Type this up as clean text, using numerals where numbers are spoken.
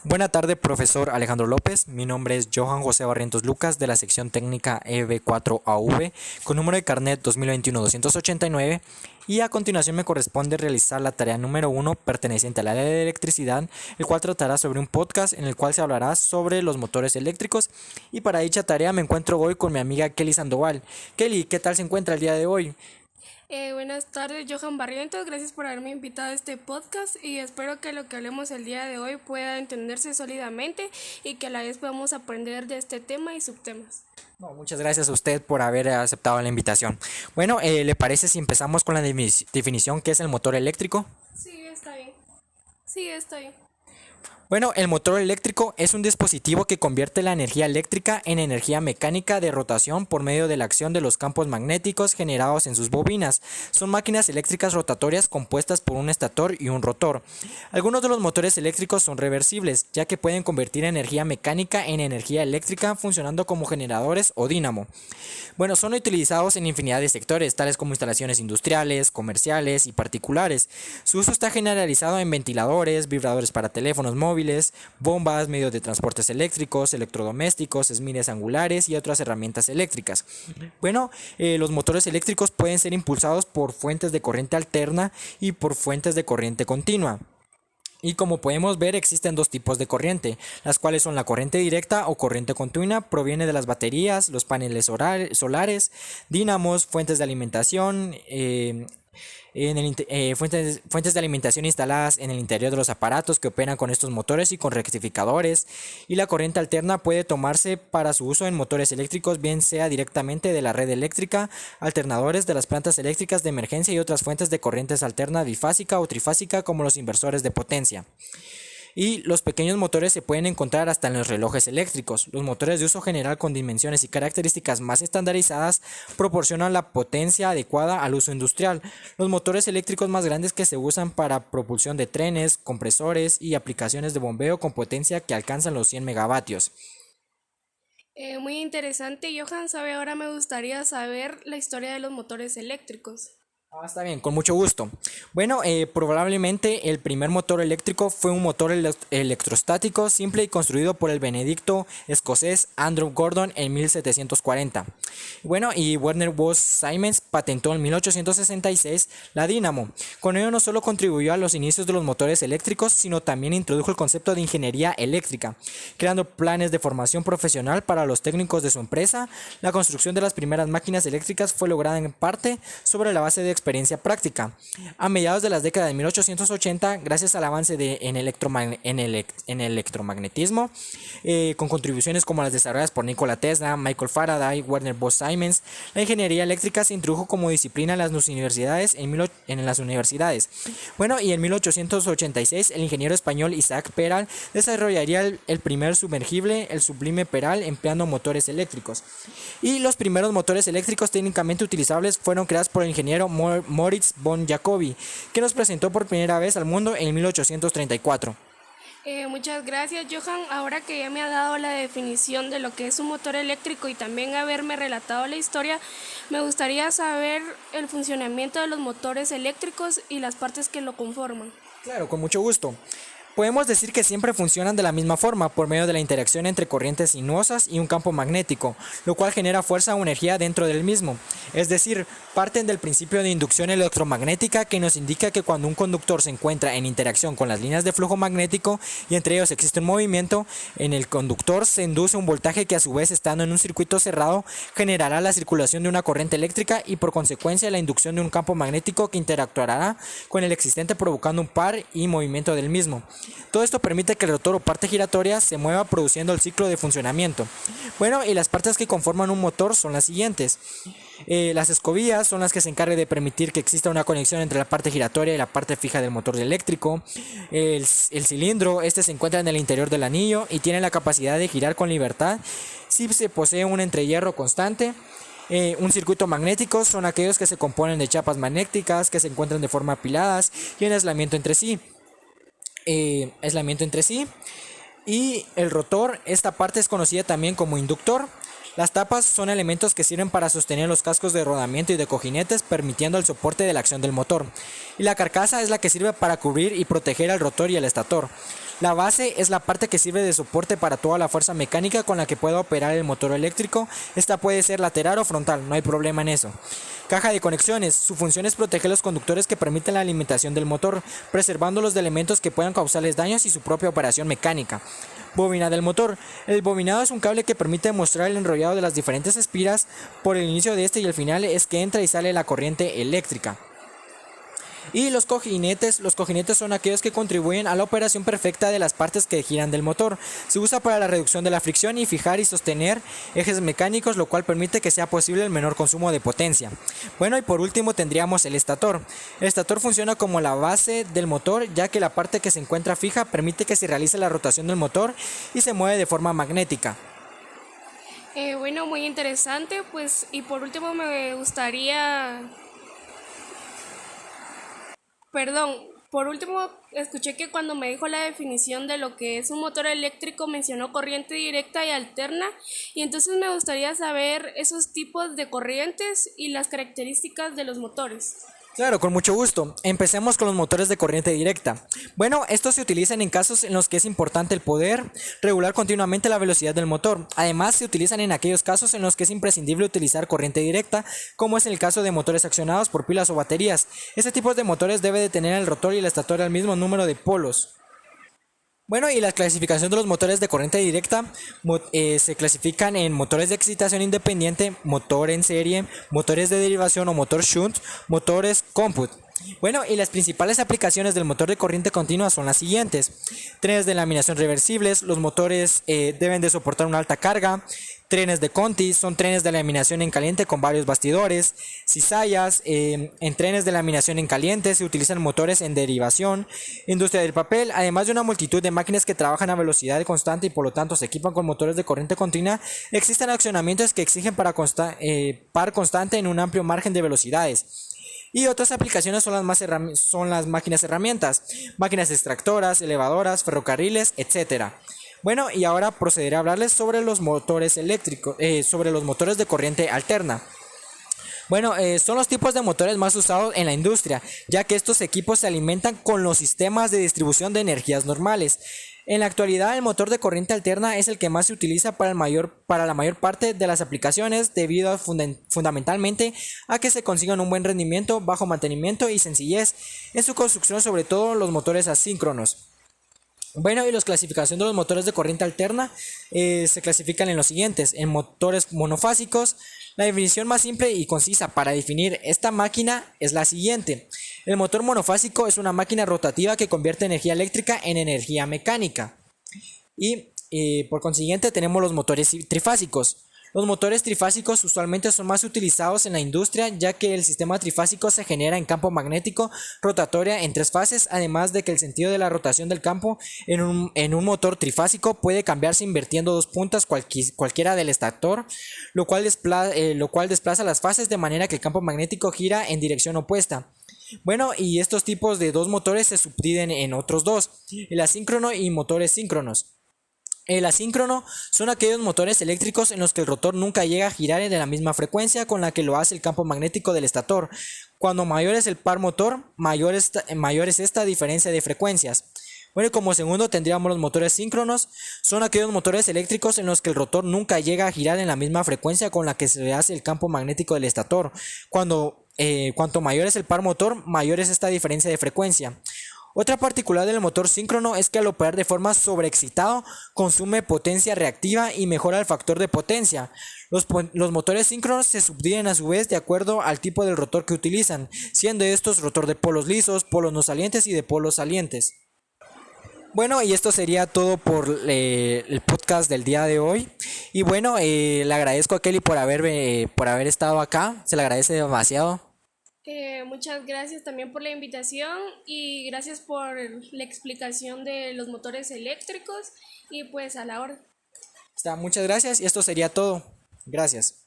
Buena tarde, profesor Alejandro López. Mi nombre es Johan José Barrientos Lucas de la sección técnica EB4AV con número de carnet 2021-289 y a continuación me corresponde realizar la tarea número 1 perteneciente al área de electricidad, el cual tratará sobre un podcast en el cual se hablará sobre los motores eléctricos y para dicha tarea me encuentro hoy con mi amiga Kelly Sandoval. Kelly, ¿qué tal se encuentra el día de hoy? Buenas tardes, Johan Barrientos. Gracias por haberme invitado a este podcast y espero que lo que hablemos el día de hoy pueda entenderse sólidamente y que a la vez podamos aprender de este tema y subtemas. No, muchas gracias a usted por haber aceptado la invitación. Bueno, ¿le parece si empezamos con la definición que es el motor eléctrico? Sí, está bien. Sí, está bien. Bueno, el motor eléctrico es un dispositivo que convierte la energía eléctrica en energía mecánica de rotación por medio de la acción de los campos magnéticos generados en sus bobinas. Son máquinas eléctricas rotatorias compuestas por un estator y un rotor. Algunos de los motores eléctricos son reversibles, ya que pueden convertir energía mecánica en energía eléctrica funcionando como generadores o dínamo. Bueno, son utilizados en infinidad de sectores, tales como instalaciones industriales, comerciales y particulares. Su uso está generalizado en ventiladores, vibradores para teléfonos móviles, bombas, medios de transportes eléctricos, electrodomésticos, esmines angulares y otras herramientas eléctricas. Bueno, los motores eléctricos pueden ser impulsados por fuentes de corriente alterna y por fuentes de corriente continua. Y como podemos ver, existen dos tipos de corriente, las cuales son la corriente directa o corriente continua, proviene de las baterías, los paneles solares, dínamos, fuentes de alimentación, fuentes de alimentación instaladas en el interior de los aparatos que operan con estos motores y con rectificadores. Y la corriente alterna puede tomarse para su uso en motores eléctricos, bien sea directamente de la red eléctrica, alternadores de las plantas eléctricas de emergencia y otras fuentes de corrientes alterna bifásica o trifásica como los inversores de potencia. Y los pequeños motores se pueden encontrar hasta en los relojes eléctricos. Los motores de uso general con dimensiones y características más estandarizadas proporcionan la potencia adecuada al uso industrial. Los motores eléctricos más grandes que se usan para propulsión de trenes, compresores y aplicaciones de bombeo con potencia que alcanzan los 100 megavatios. Muy interesante, Johan. Ahora me gustaría saber la historia de los motores eléctricos. Está bien, con mucho gusto. Bueno, probablemente el primer motor eléctrico fue un motor electrostático simple y construido por el benedicto escocés Andrew Gordon en 1740. Bueno, y Werner Bose Siemens patentó en 1866 la dínamo. Con ello no solo contribuyó a los inicios de los motores eléctricos, sino también introdujo el concepto de ingeniería eléctrica, creando planes de formación profesional para los técnicos de su empresa. La construcción de las primeras máquinas eléctricas fue lograda en parte sobre la base de experiencia práctica. A mediados de las décadas de 1880, gracias al avance en el electromagnetismo, con contribuciones como las desarrolladas por Nikola Tesla, Michael Faraday, Werner Bose Siemens, la ingeniería eléctrica se introdujo como disciplina en las universidades. Bueno, y en 1886 el ingeniero español Isaac Peral desarrollaría el primer sumergible, el Sublime Peral, empleando motores eléctricos. Y los primeros motores eléctricos técnicamente utilizables fueron creados por el ingeniero Moritz von Jacobi, que nos presentó por primera vez al mundo en 1834. Muchas gracias, Johan. Ahora que ya me ha dado la definición de lo que es un motor eléctrico y también haberme relatado la historia, me gustaría saber el funcionamiento de los motores eléctricos y las partes que lo conforman. Claro, con mucho gusto. Podemos decir que siempre funcionan de la misma forma, por medio de la interacción entre corrientes sinuosas y un campo magnético, lo cual genera fuerza o energía dentro del mismo. Es decir, parten del principio de inducción electromagnética que nos indica que cuando un conductor se encuentra en interacción con las líneas de flujo magnético y entre ellos existe un movimiento, en el conductor se induce un voltaje que a su vez estando en un circuito cerrado generará la circulación de una corriente eléctrica y por consecuencia la inducción de un campo magnético que interactuará con el existente provocando un par y movimiento del mismo. Todo esto permite que el rotor o parte giratoria se mueva produciendo el ciclo de funcionamiento. Bueno, y las partes que conforman un motor son las siguientes. Las escobillas son las que se encargan de permitir que exista una conexión entre la parte giratoria y la parte fija del motor eléctrico. El cilindro, este se encuentra en el interior del anillo y tiene la capacidad de girar con libertad si se posee un entrehierro constante. Un circuito magnético son aquellos que se componen de chapas magnéticas que se encuentran de forma apiladas y en aislamiento entre sí. Y el rotor, esta parte es conocida también como inductor. Las tapas son elementos que sirven para sostener los cascos de rodamiento y de cojinetes, permitiendo el soporte de la acción del motor. Y la carcasa es la que sirve para cubrir y proteger al rotor y el estator. La base es la parte que sirve de soporte para toda la fuerza mecánica con la que pueda operar el motor eléctrico. Esta puede ser lateral o frontal, no hay problema en eso. Caja de conexiones. Su función es proteger los conductores que permiten la alimentación del motor, preservándolos de elementos que puedan causarles daños y su propia operación mecánica. Bobina del motor. El bobinado es un cable que permite mostrar el enrollado de las diferentes espiras. Por el inicio de este y el final es que entra y sale la corriente eléctrica. Y los cojinetes son aquellos que contribuyen a la operación perfecta de las partes que giran del motor. Se usa para la reducción de la fricción y fijar y sostener ejes mecánicos, lo cual permite que sea posible el menor consumo de potencia. Bueno, y por último tendríamos el estator. El estator funciona como la base del motor, ya que la parte que se encuentra fija permite que se realice la rotación del motor y se mueve de forma magnética. Bueno, muy interesante, pues, y por último me gustaría... Perdón, por último, escuché que cuando me dijo la definición de lo que es un motor eléctrico mencionó corriente directa y alterna, y entonces me gustaría saber esos tipos de corrientes y las características de los motores. Claro, con mucho gusto. Empecemos con los motores de corriente directa. Bueno, estos se utilizan en casos en los que es importante el poder regular continuamente la velocidad del motor. Además, se utilizan en aquellos casos en los que es imprescindible utilizar corriente directa, como es el caso de motores accionados por pilas o baterías. Este tipo de motores debe de tener el rotor y el estator al mismo número de polos. Bueno, y la clasificación de los motores de corriente directa se clasifican en motores de excitación independiente, motor en serie, motores de derivación o motor shunt, motores comput. Bueno, y las principales aplicaciones del motor de corriente continua son las siguientes. Trenes de laminación reversibles, los motores deben de soportar una alta carga. Trenes de Conti son trenes de laminación en caliente con varios bastidores. Cizallas, en trenes de laminación en caliente se utilizan motores en derivación. Industria del papel, además de una multitud de máquinas que trabajan a velocidad constante y por lo tanto se equipan con motores de corriente continua, existen accionamientos que exigen par constante en un amplio margen de velocidades. Y otras aplicaciones son las máquinas herramientas, máquinas extractoras, elevadoras, ferrocarriles, etc. Bueno, y ahora procederé a hablarles sobre los motores eléctricos, sobre los motores de corriente alterna. Bueno, son los tipos de motores más usados en la industria, ya que estos equipos se alimentan con los sistemas de distribución de energías normales. En la actualidad, el motor de corriente alterna es el que más se utiliza para la mayor parte de las aplicaciones, debido fundamentalmente a que se consigan un buen rendimiento, bajo mantenimiento y sencillez en su construcción, sobre todo los motores asíncronos. Bueno, y la clasificación de los motores de corriente alterna se clasifican en los siguientes: en motores monofásicos. La definición más simple y concisa para definir esta máquina es la siguiente: el motor monofásico es una máquina rotativa que convierte energía eléctrica en energía mecánica. Y por consiguiente tenemos los motores trifásicos. Los motores trifásicos usualmente son más utilizados en la industria, ya que el sistema trifásico se genera en campo magnético rotatoria en 3 fases, además de que el sentido de la rotación del campo en un motor trifásico puede cambiarse invirtiendo 2 puntas cualquiera del estator, lo cual desplaza las fases de manera que el campo magnético gira en dirección opuesta. Bueno, y estos tipos de 2 motores se subdividen en otros 2, el asíncrono y motores síncronos. El asíncrono son aquellos motores eléctricos en los que el rotor nunca llega a girar en la misma frecuencia con la que lo hace el campo magnético del estator. Cuando mayor es el par motor, mayor es esta diferencia de frecuencias. Bueno, y como segundo tendríamos los motores síncronos. Son aquellos motores eléctricos en los que el rotor nunca llega a girar en la misma frecuencia con la que se hace el campo magnético del estator. Cuanto mayor es el par motor, mayor es esta diferencia de frecuencia. Otra particularidad del motor síncrono es que al operar de forma sobreexcitado consume potencia reactiva y mejora el factor de potencia. Los motores síncronos se subdividen a su vez de acuerdo al tipo del rotor que utilizan, siendo estos rotor de polos lisos, polos no salientes y de polos salientes. Bueno, y esto sería todo por el podcast del día de hoy. Y bueno, le agradezco a Kelly por haber estado acá, se le agradece demasiado. Muchas gracias también por la invitación y gracias por la explicación de los motores eléctricos y pues a la hora. Muchas gracias y esto sería todo. Gracias.